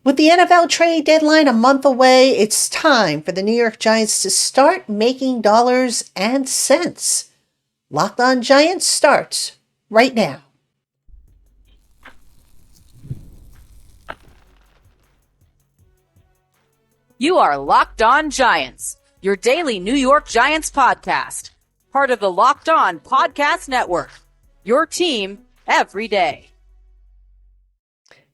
With the NFL trade deadline a month away, it's time for the New York Giants to start making dollars and cents. Locked On Giants starts right now. You are Locked On Giants, your daily New York Giants podcast, part of the Locked On Podcast Network, your team every day.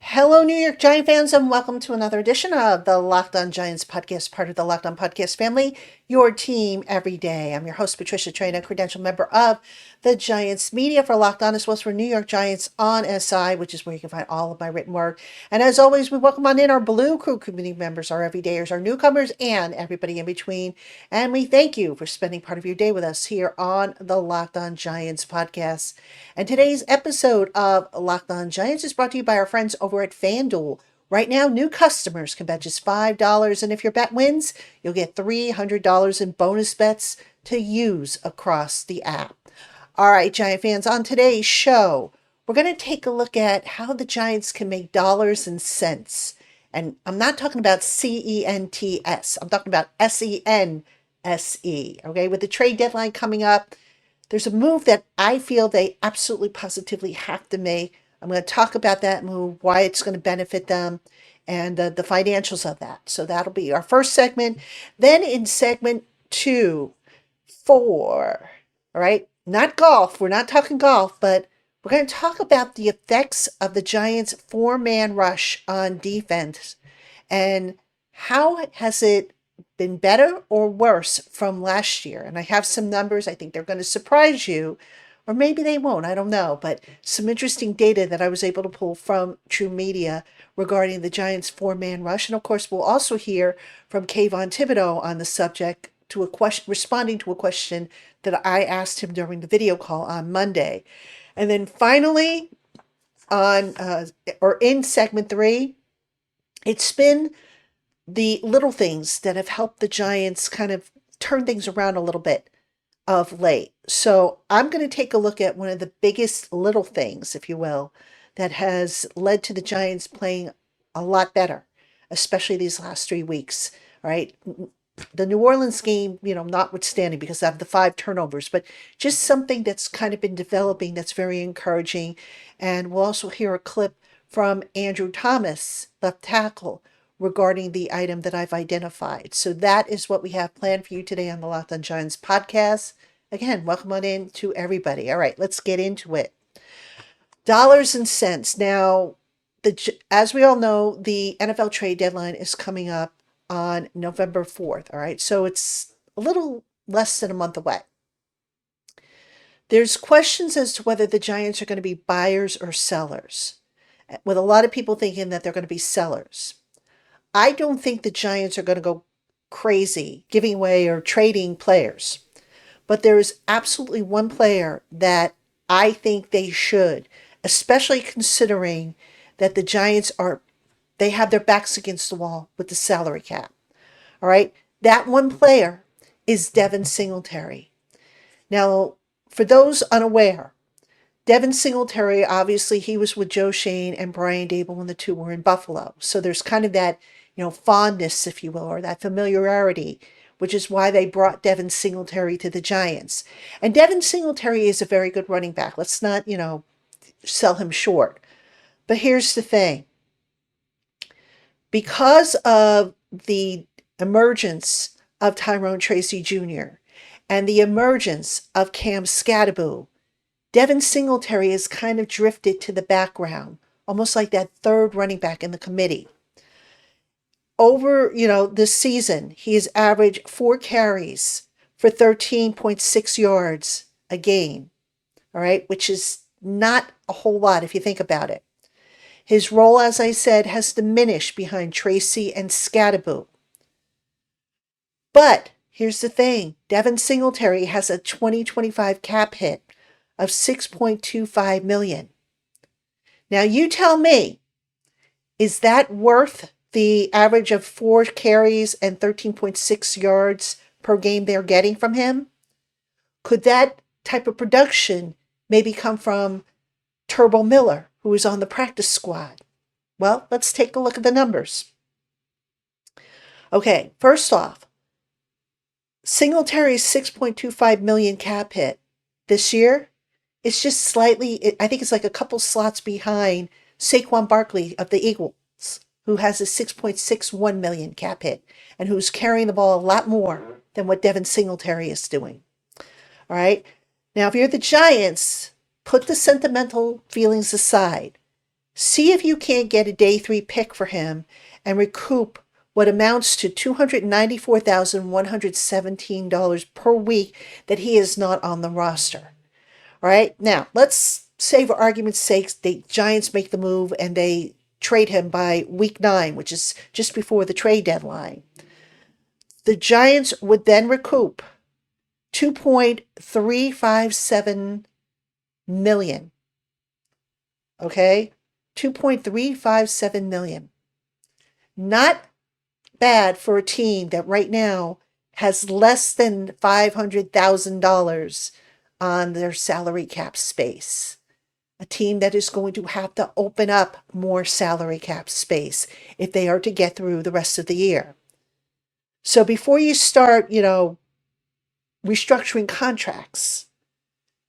Hello, New York Giant fans, and welcome to another edition of the Locked On Giants podcast, part of the Locked On Podcast family, your team every day. I'm your host, Patricia Train, a credentialed member of the Giants media for Locked On, as well as for New York Giants on SI, which is where you can find all of my written work. And as always, we welcome on in our Blue Crew community members, our everydayers, our newcomers, and everybody in between. And we thank you for spending part of your day with us here on the Locked On Giants podcast. And today's episode of Locked On Giants is brought to you by our friends over at FanDuel. Right now, new customers can bet just $5, and if your bet wins, you'll get $300 in bonus bets to use across the app. All right, Giant fans, on today's show, we're going to take a look at how the Giants can make dollars and cents. And I'm not talking about CENTS. I'm talking about SENSE, okay? With the trade deadline coming up, there's a move that I feel they absolutely positively have to make. I'm going to talk about that move, why it's going to benefit them, and the financials of that. So that'll be our first segment. Then in segment 2, 4, all right, not golf. We're not talking golf, but we're going to talk about the effects of the Giants' four-man rush on defense and how has it been better or worse from last year. And I have some numbers. I think they're going to surprise you, or maybe they won't. I don't know. But some interesting data that I was able to pull from True Media regarding the Giants' four-man rush. And of course, we'll also hear from Kayvon Thibodeau on the subject, to a question, responding to a question that I asked him during the video call on Monday. And then finally, in segment 3, it's been the little things that have helped the Giants kind of turn things around a little bit of late. So I'm going to take a look at one of the biggest little things, if you will, that has led to the Giants playing a lot better, especially these last 3 weeks. All right. The New Orleans game, notwithstanding because of the 5 turnovers, but just something that's kind of been developing that's very encouraging. And we'll also hear a clip from Andrew Thomas, left tackle, regarding the item that I've identified. So that is what we have planned for you today on the Locked On Giants podcast. Again, welcome on in to everybody. All right, let's get into it. Dollars and cents. Now, as we all know, the NFL trade deadline is coming up on November 4th. All right, so it's a little less than a month away. There's questions as to whether the Giants are going to be buyers or sellers, with a lot of people thinking that they're going to be sellers. I don't think the Giants are going to go crazy giving away or trading players, but there is absolutely one player that I think they should, especially considering that the Giants they have their backs against the wall with the salary cap. All right. That one player is Devin Singletary. Now, for those unaware, Devin Singletary, obviously, he was with Joe Shane and Brian Dable when the two were in Buffalo. So there's kind of that, fondness, if you will, or that familiarity, which is why they brought Devin Singletary to the Giants. And Devin Singletary is a very good running back. Let's not, sell him short. But here's the thing. Because of the emergence of Tyrone Tracy Jr. and the emergence of Cam Scatterbo, Devin Singletary has kind of drifted to the background, almost like that third running back in the committee. Over, this season, he has averaged 4 carries for 13.6 yards a game, all right, which is not a whole lot if you think about it. His role, as I said, has diminished behind Tracy and Scatterbo. But here's the thing. Devin Singletary has a 2025 cap hit of $6.25 million. Now you tell me, is that worth the average of 4 carries and 13.6 yards per game they're getting from him? Could that type of production maybe come from Turbo Miller, who is on the practice squad? Well, let's take a look at the numbers. Okay, first off, Singletary's 6.25 million cap hit this year. It's just slightly, I think it's like a couple slots behind Saquon Barkley of the Eagles, who has a 6.61 million cap hit and who's carrying the ball a lot more than what Devin Singletary is doing. All right. Now, if you're the Giants, put the sentimental feelings aside. See if you can't get a day 3 pick for him and recoup what amounts to $294,117 per week that he is not on the roster. All right. Now, let's say for argument's sake, the Giants make the move and they trade him by week 9, which is just before the trade deadline. The Giants would then recoup $2.357 million. Okay? $2.357 million. Not bad for a team that right now has less than $500,000 on their salary cap space. A team that is going to have to open up more salary cap space if they are to get through the rest of the year. So before you start, restructuring contracts,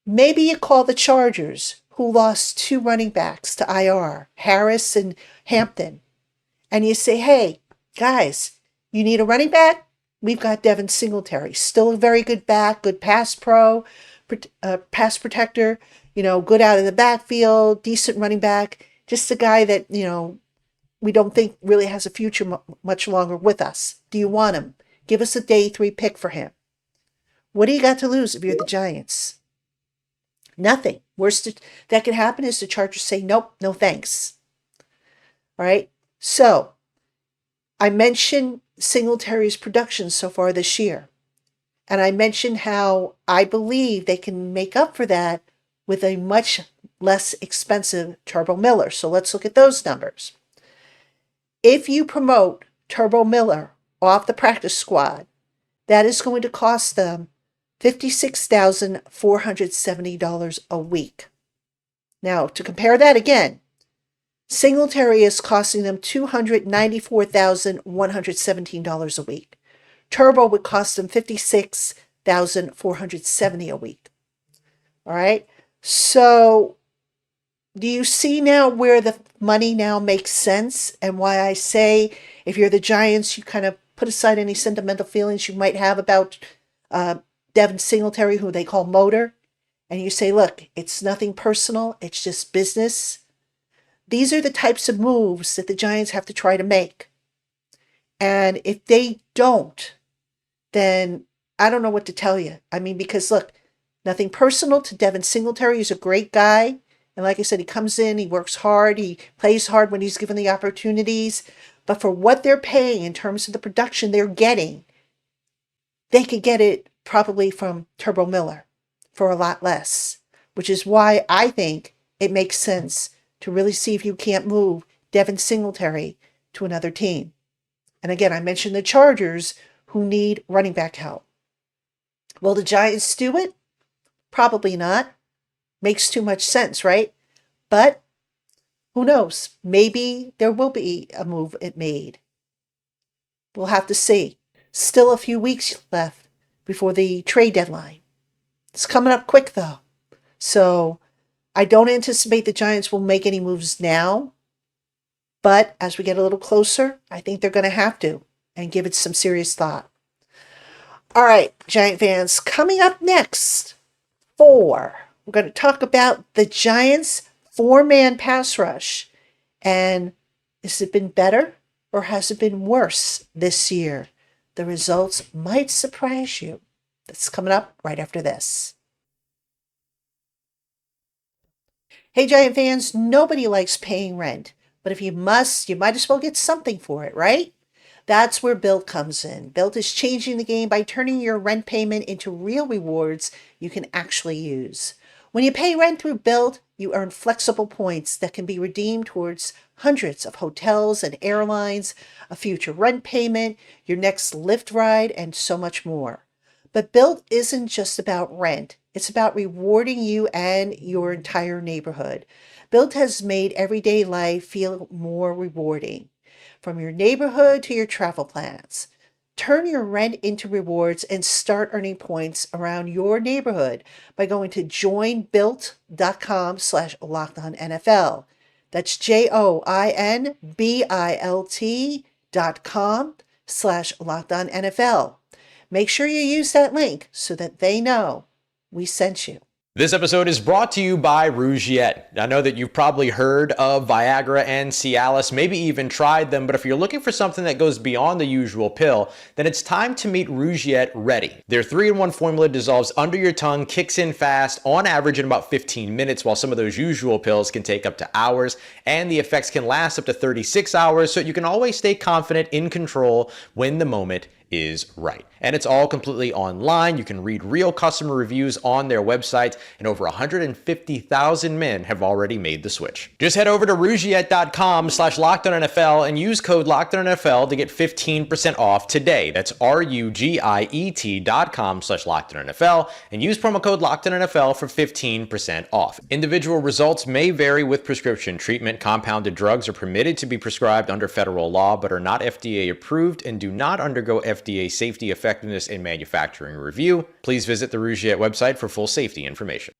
maybe you call the Chargers, who lost 2 running backs to IR, Harris and Hampton, and you say, hey, guys, you need a running back? We've got Devin Singletary, still a very good back, good pass pass protector, good out of the backfield, decent running back, just a guy that, we don't think really has a future much longer with us. Do you want him? Give us a day 3 pick for him. What do you got to lose if you're the Giants? Nothing. Worst that could happen is the Chargers say, nope, no thanks. All right. So I mentioned Singletary's production so far this year. And I mentioned how I believe they can make up for that with a much less expensive Turbo Miller. So let's look at those numbers. If you promote Turbo Miller off the practice squad, that is going to cost them $56,470 a week. Now, to compare that again, Singletary is costing them $294,117 a week. Turbo would cost them $56,470 a week. All right. So do you see now where the money now makes sense and why I say if you're the Giants, you kind of put aside any sentimental feelings you might have about Devin Singletary, who they call Motor, and you say, look, it's nothing personal. It's just business. These are the types of moves that the Giants have to try to make. And if they don't, then I don't know what to tell you. I mean, because look, nothing personal to Devin Singletary. He's a great guy. And like I said, he comes in, he works hard, he plays hard when he's given the opportunities. But for what they're paying in terms of the production they're getting, they could get it probably from Turbo Miller for a lot less, which is why I think it makes sense to really see if you can't move Devin Singletary to another team. And again, I mentioned the Chargers, who need running back help. Will the Giants do it? Probably not. Makes too much sense, right? But who knows? Maybe there will be a move it made. We'll have to see. Still a few weeks left before the trade deadline. It's coming up quick, though. So I don't anticipate the Giants will make any moves now. But as we get a little closer, I think they're going to have to and give it some serious thought. All right, Giant fans, coming up next, we're going to talk about the Giants' 4-man pass rush. And has it been better or has it been worse this year? The results might surprise you. That's coming up right after this. Hey, Giant fans, nobody likes paying rent. But if you must, you might as well get something for it, right? That's where Built comes in. Built is changing the game by turning your rent payment into real rewards you can actually use. When you pay rent through Built, you earn flexible points that can be redeemed towards hundreds of hotels and airlines, a future rent payment, your next Lyft ride, and so much more. But Built isn't just about rent. It's about rewarding you and your entire neighborhood. Built has made everyday life feel more rewarding. From your neighborhood to your travel plans. Turn your rent into rewards and start earning points around your neighborhood by going to joinbuilt.com/lockedonnfl. That's joinbilt.com/lockedonnfl. Make sure you use that link so that they know we sent you. This episode is brought to you by Rougiette. I know that you've probably heard of Viagra and Cialis, maybe even tried them, but if you're looking for something that goes beyond the usual pill, then it's time to meet Rougiette Ready. Their 3-in-1 formula dissolves under your tongue, kicks in fast, on average in about 15 minutes, while some of those usual pills can take up to hours, and the effects can last up to 36 hours, so you can always stay confident in control when the moment is right. And it's all completely online. You can read real customer reviews on their website, and over 150,000 men have already made the switch. Just head over to rougiette.com/lockedonnfl and use code LockedOnNFL to get 15% off today. That's RUGIET.com/lockedonnfl and use promo code LockedOnNFL for 15% off. Individual results may vary with prescription treatment. Compounded drugs are permitted to be prescribed under federal law, but are not FDA approved and do not undergo FDA safety, effectiveness, and manufacturing review. Please visit the Rougiette website for full safety information.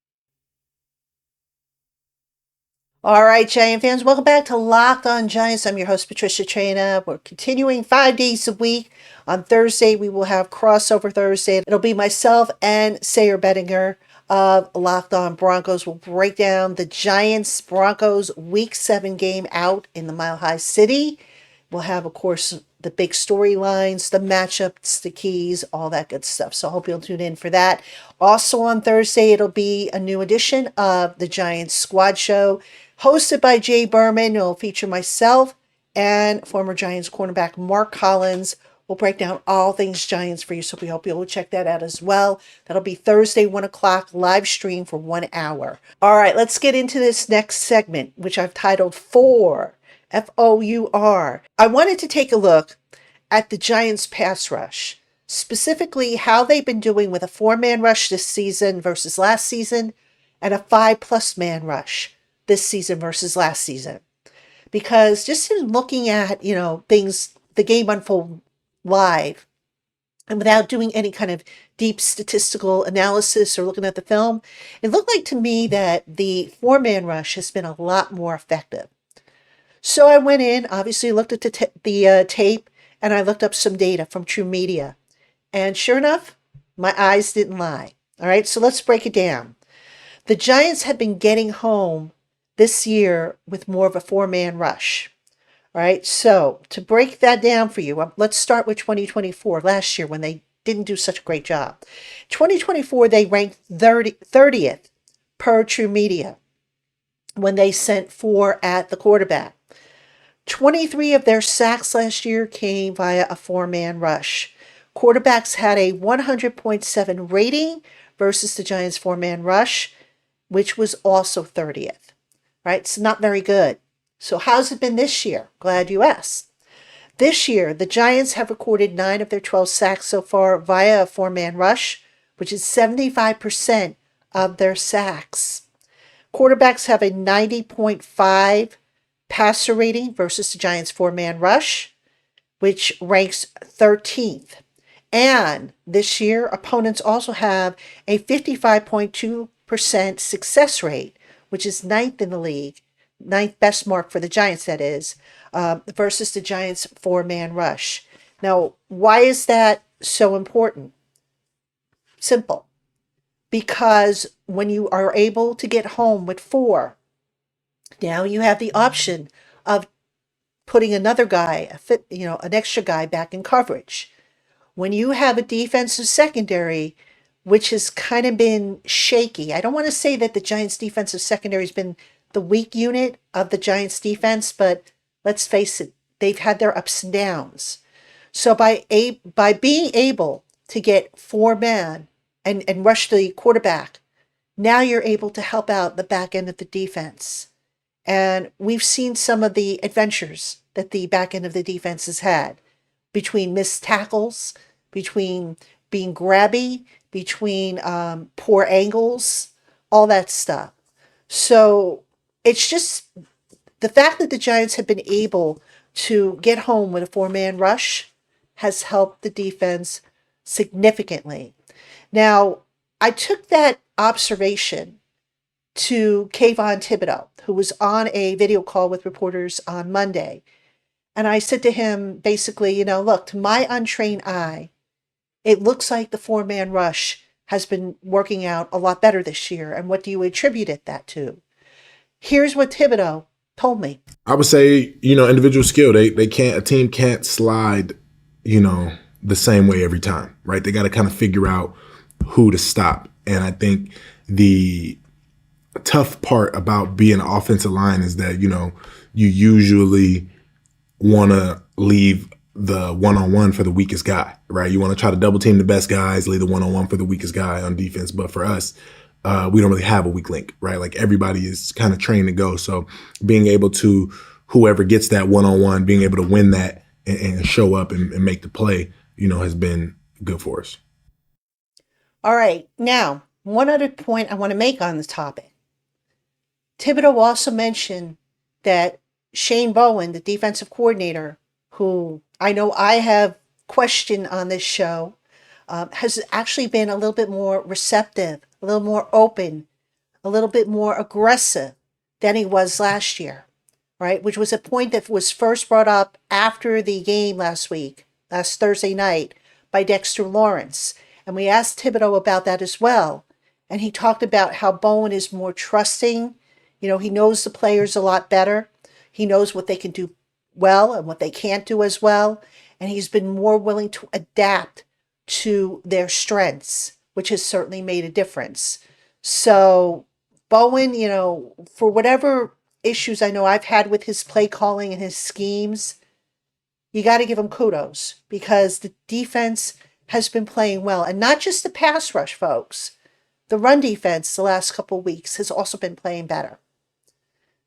All right, Giant fans, welcome back to Locked On Giants. I'm your host, Patricia Traina. We're continuing 5 days a week. On Thursday, we will have Crossover Thursday. It'll be myself and Sayer Bettinger of Locked On Broncos. We'll break down the Giants-Broncos Week 7 game out in the Mile High City. We'll have, of course, the big storylines, the matchups, the keys, all that good stuff. So I hope you'll tune in for that. Also on Thursday, it'll be a new edition of the Giants Squad Show, hosted by Jay Berman. It'll feature myself and former Giants cornerback Mark Collins. We'll break down all things Giants for you, so we hope you'll check that out as well. That'll be Thursday, 1 o'clock, live stream for 1 hour. All right, let's get into this next segment, which I've titled Four. F-O-U-R. I wanted to take a look at the Giants pass rush, specifically how they've been doing with a 4-man rush this season versus last season, and a 5+ man rush this season versus last season. Because just in looking at, things, the game unfold live, and without doing any kind of deep statistical analysis or looking at the film, it looked like to me that the 4-man rush has been a lot more effective. So I went in, obviously looked at the tape, and I looked up some data from True Media. And sure enough, my eyes didn't lie. All right, so let's break it down. The Giants have been getting home this year with more of a 4-man rush. All right, so to break that down for you, let's start with 2024, last year when they didn't do such a great job. 2024, they ranked 30th per True Media when they sent 4 at the quarterback. 23 of their sacks last year came via a 4-man rush. Quarterbacks had a 100.7 rating versus the Giants' 4-man rush, which was also 30th. Right? It's not very good. So how's it been this year? Glad you asked. This year, the Giants have recorded 9 of their 12 sacks so far via a 4-man rush, which is 75% of their sacks. Quarterbacks have a 90.5 passer rating versus the Giants' 4-man rush, which ranks 13th. And this year, opponents also have a 55.2% success rate, which is 9th in the league, 9th best mark for the Giants, that is, versus the Giants' 4-man rush. Now, why is that so important? Simple. Because when you are able to get home with 4, now you have the option of putting another guy, an extra guy back in coverage. When you have a defensive secondary, which has kind of been shaky. I don't want to say that the Giants' defensive secondary has been the weak unit of the Giants' defense, but let's face it, they've had their ups and downs. So by being able to get 4-man and rush the quarterback, now you're able to help out the back end of the defense. And we've seen some of the adventures that the back end of the defense has had between missed tackles, between being grabby, between poor angles, all that stuff. So it's just the fact that the Giants have been able to get home with a four-man rush has helped the defense significantly. Now, I took that observation to Kayvon Thibodeau, who was on a video call with reporters on Monday. And I said to him, basically, look, to my untrained eye, it looks like the four-man rush has been working out a lot better this year. And what do you attribute that to? Here's what Thibodeau told me. I would say, individual skill. A team can't slide, the same way every time, right? They got to kind of figure out who to stop. And I think the tough part about being an offensive line is that, you usually want to leave the one-on-one for the weakest guy, right? You want to try to double team the best guys, leave the one-on-one for the weakest guy on defense. But for us, we don't really have a weak link, right? Like everybody is kind of trained to go. So being able to, whoever gets that one-on-one, being able to win that and show up and make the play, has been good for us. All right. Now, one other point I want to make on the topic. Thibodeau also mentioned that Shane Bowen, the defensive coordinator, who I know I have questioned on this show, has actually been a little bit more receptive, a little more open, a little bit more aggressive than he was last year, right? Which was a point that was first brought up after the game last Thursday night, by Dexter Lawrence. And we asked Thibodeau about that as well. And he talked about how Bowen is more trusting. He knows the players a lot better. He knows what they can do well and what they can't do as well. And he's been more willing to adapt to their strengths, which has certainly made a difference. So Bowen, for whatever issues I know I've had with his play calling and his schemes, you got to give him kudos because the defense has been playing well. And not just the pass rush, folks. The run defense the last couple of weeks has also been playing better.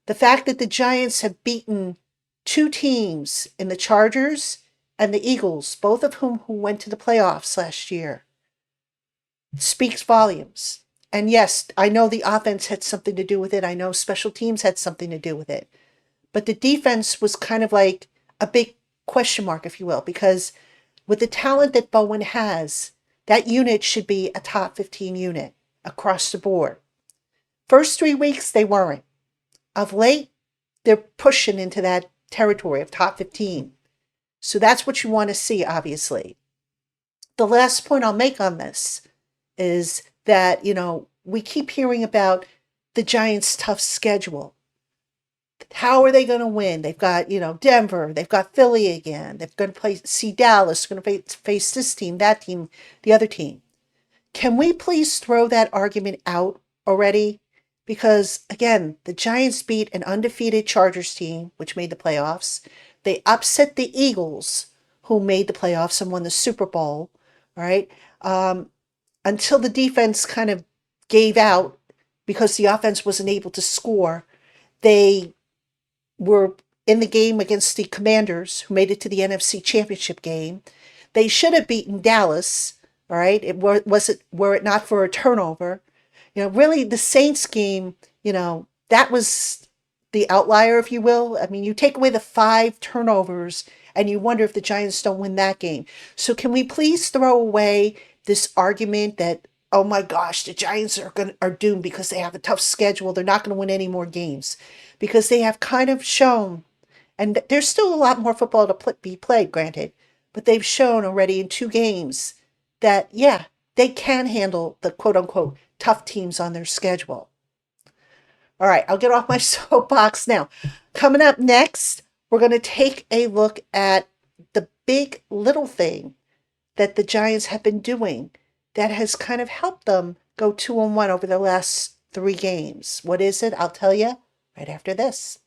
The fact that the Giants have beaten two teams in the Chargers and the Eagles, both of whom who went to the playoffs last year, speaks volumes. And yes, I know the offense had something to do with it. I know special teams had something to do with it. But the defense was kind of like a big question mark, if you will, because with the talent that Bowen has, that unit should be a top 15 unit across the board. First 3 weeks, they weren't. Of late, they're pushing into that territory of top 15. So that's what you want to see, obviously. The last point I'll make on this is that, we keep hearing about the Giants' tough schedule. How are they going to win? They've got, Denver. They've got Philly again. They're going to see Dallas. They're going to face this team, that team, the other team. Can we please throw that argument out already? Because, again, the Giants beat an undefeated Chargers team, which made the playoffs. They upset the Eagles, who made the playoffs and won the Super Bowl, right? Until the defense kind of gave out because the offense wasn't able to score. They were in the game against the Commanders, who made it to the NFC Championship game. They should have beaten Dallas, all right? Were it not for a turnover. Really, the Saints game, that was the outlier, if you will. I mean, you take away the 5 turnovers and you wonder if the Giants don't win that game. So can we please throw away this argument that, oh my gosh, the Giants are doomed because they have a tough schedule. They're not going to win any more games. Because they have kind of shown, and there's still a lot more football to be played, granted, but they've shown already in 2 games that, yeah, they can handle the quote-unquote tough teams on their schedule. All right, I'll get off my soapbox now. Coming up next, we're going to take a look at the big little thing that the Giants have been doing that has kind of helped them go 2-1 over the last 3 games. What is it? I'll tell you right after this.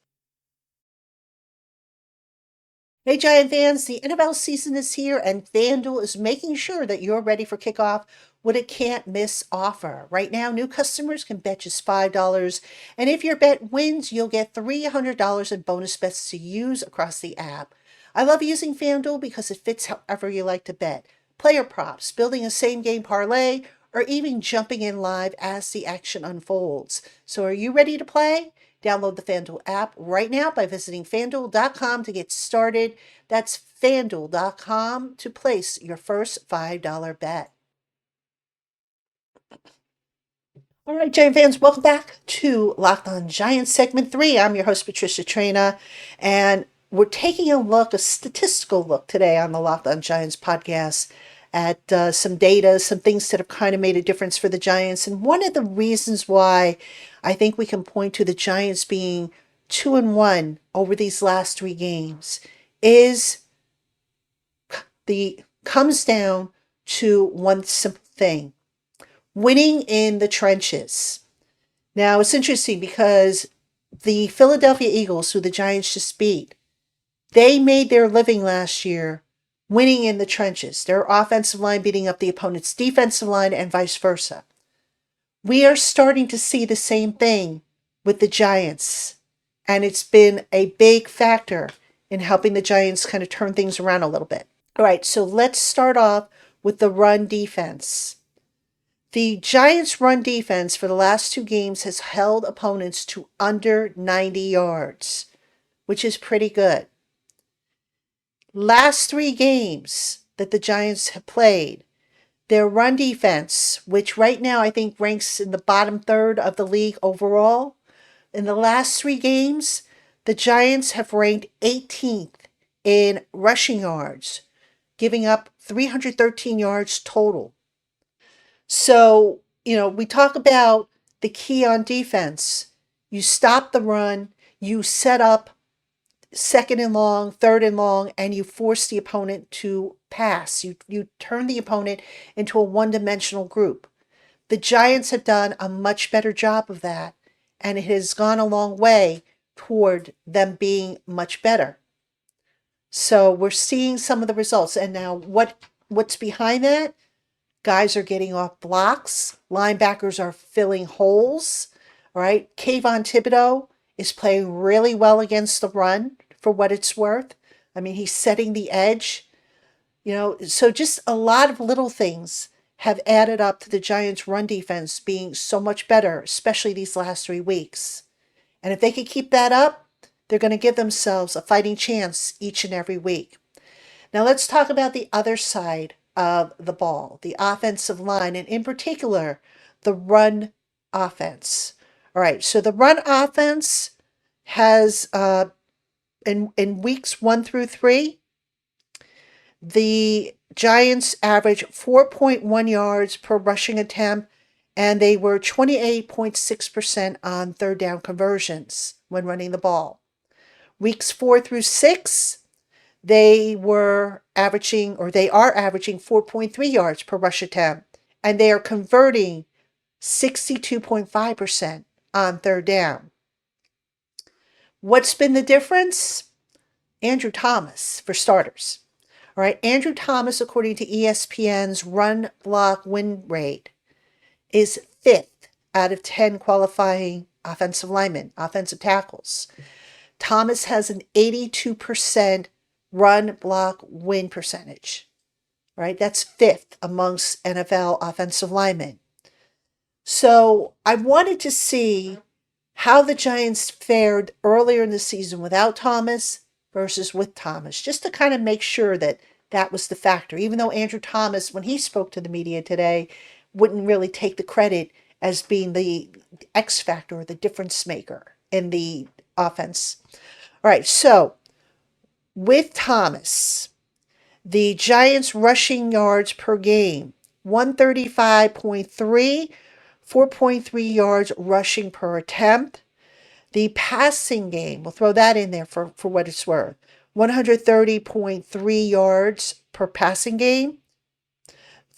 Hey, Giant fans, the NFL season is here, and FanDuel is making sure that you're ready for kickoff with a can't-miss offer. Right now, new customers can bet just $5, and if your bet wins, you'll get $300 in bonus bets to use across the app. I love using FanDuel because it fits however you like to bet. Player props, building a same-game parlay, or even jumping in live as the action unfolds. So are you ready to play? Download the FanDuel app right now by visiting FanDuel.com to get started. That's FanDuel.com to place your first $5 bet. All right, Giant fans, welcome back to Locked On Giants segment 3. I'm your host, Patricia Traina, and we're taking a statistical look today on the Locked On Giants podcast at some data, some things that have kind of made a difference for the Giants. And one of the reasons why I think we can point to the Giants being 2-1 over these last 3 games is comes down to one simple thing: winning in the trenches. Now, it's interesting because the Philadelphia Eagles, who the Giants just beat, they made their living last year winning in the trenches. Their offensive line beating up the opponent's defensive line and vice versa. We are starting to see the same thing with the Giants, and it's been a big factor in helping the Giants kind of turn things around a little bit. All right, so let's start off with the run defense. The Giants' run defense for the last 2 games has held opponents to under 90 yards, which is pretty good. Last 3 games that the Giants have played, their run defense, which right now I think ranks in the bottom third of the league overall, in the last 3 games, the Giants have ranked 18th in rushing yards, giving up 313 yards total. So, we talk about the key on defense. You stop the run, you set up 2nd and long, 3rd and long, and you force the opponent to pass. You turn the opponent into a one-dimensional group. The Giants have done a much better job of that, and it has gone a long way toward them being much better. So we're seeing some of the results. And now what's behind that? Guys are getting off blocks. Linebackers are filling holes, right? Kayvon Thibodeau is playing really well against the run for what it's worth. I mean, he's setting the edge, so just a lot of little things have added up to the Giants' run defense being so much better, especially these last 3 weeks. And if they can keep that up, they're going to give themselves a fighting chance each and every week. Now let's talk about the other side of the ball, the offensive line, and in particular, the run offense. All right, so the run offense has, in weeks 1 through 3, the Giants average 4.1 yards per rushing attempt, and they were 28.6% on 3rd down conversions when running the ball. Weeks 4 through 6, they are averaging 4.3 yards per rush attempt, and they are converting 62.5% on 3rd down. What's been the difference? Andrew Thomas, for starters. All right, Andrew Thomas, according to ESPN's run block win rate, is 5th out of 10 qualifying offensive linemen, offensive tackles. Thomas has an 82% run block win percentage. Right, that's 5th amongst NFL offensive linemen. So I wanted to see how the Giants fared earlier in the season without Thomas versus with Thomas, just to kind of make sure that that was the factor, even though Andrew Thomas, when he spoke to the media today, wouldn't really take the credit as being the X factor or the difference maker in the offense. All right, so with Thomas, the Giants' rushing yards per game, 135.3, 4.3 yards rushing per attempt. The passing game, we'll throw that in there for what it's worth, 130.3 yards per passing game.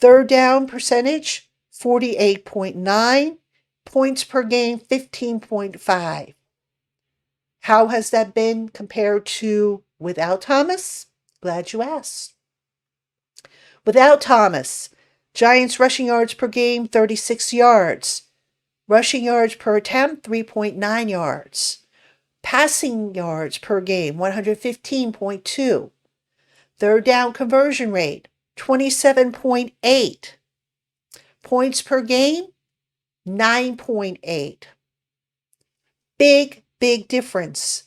3rd down percentage, 48.9. Points per game, 15.5. How has that been compared to without Thomas? Glad you asked. Without Thomas, Giants rushing yards per game, 36 yards. Rushing yards per attempt, 3.9 yards. Passing yards per game, 115.2. 3rd down conversion rate, 27.8. Points per game, 9.8. Big big difference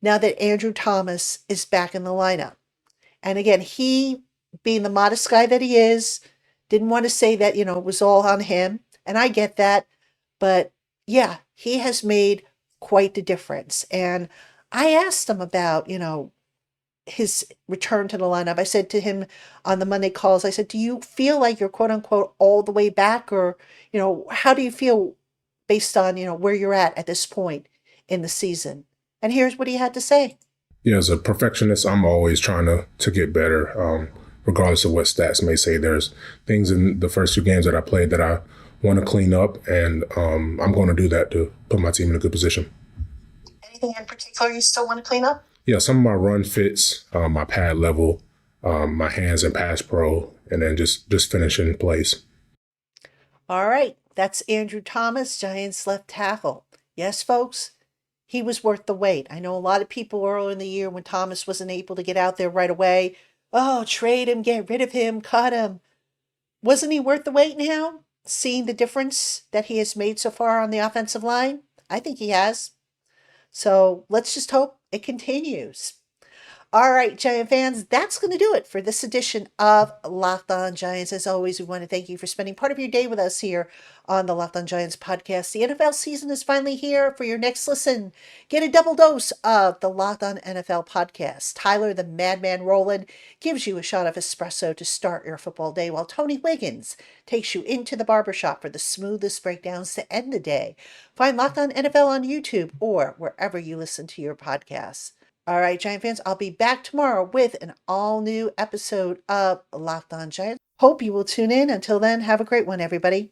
now that Andrew Thomas is back in the lineup. And again, he, being the modest guy that he is, didn't want to say that, it was all on him. And I get that. But yeah, he has made quite the difference. And I asked him about, his return to the lineup. I said to him on the Monday calls, I said, do you feel like you're quote unquote all the way back? Or, how do you feel based on, where you're at this point in the season? And here's what he had to say. Yeah, as a perfectionist, I'm always trying to get better, regardless of what stats may say. There's things in the first few games that I played that I want to clean up, and I'm going to do that to put my team in a good position. Anything in particular you still want to clean up? Yeah, some of my run fits, my pad level, my hands and pass pro, and then just finishing plays. All right, that's Andrew Thomas, Giants left tackle. Yes, folks, he was worth the wait. I know a lot of people earlier in the year when Thomas wasn't able to get out there right away, oh, trade him, get rid of him, cut him. Wasn't he worth the wait now? Seeing the difference that he has made so far on the offensive line? I think he has. So let's just hope it continues. All right, Giant fans, that's going to do it for this edition of Locked On Giants. As always, we want to thank you for spending part of your day with us here on the Locked On Giants podcast. The NFL season is finally here. For your next listen, get a double dose of the Locked On NFL podcast. Tyler, the Madman Rowland, gives you a shot of espresso to start your football day, while Tony Wiggins takes you into the barbershop for the smoothest breakdowns to end the day. Find Locked On NFL on YouTube or wherever you listen to your podcasts. All right, Giant fans, I'll be back tomorrow with an all-new episode of Locked On Giants. Hope you will tune in. Until then, have a great one, everybody.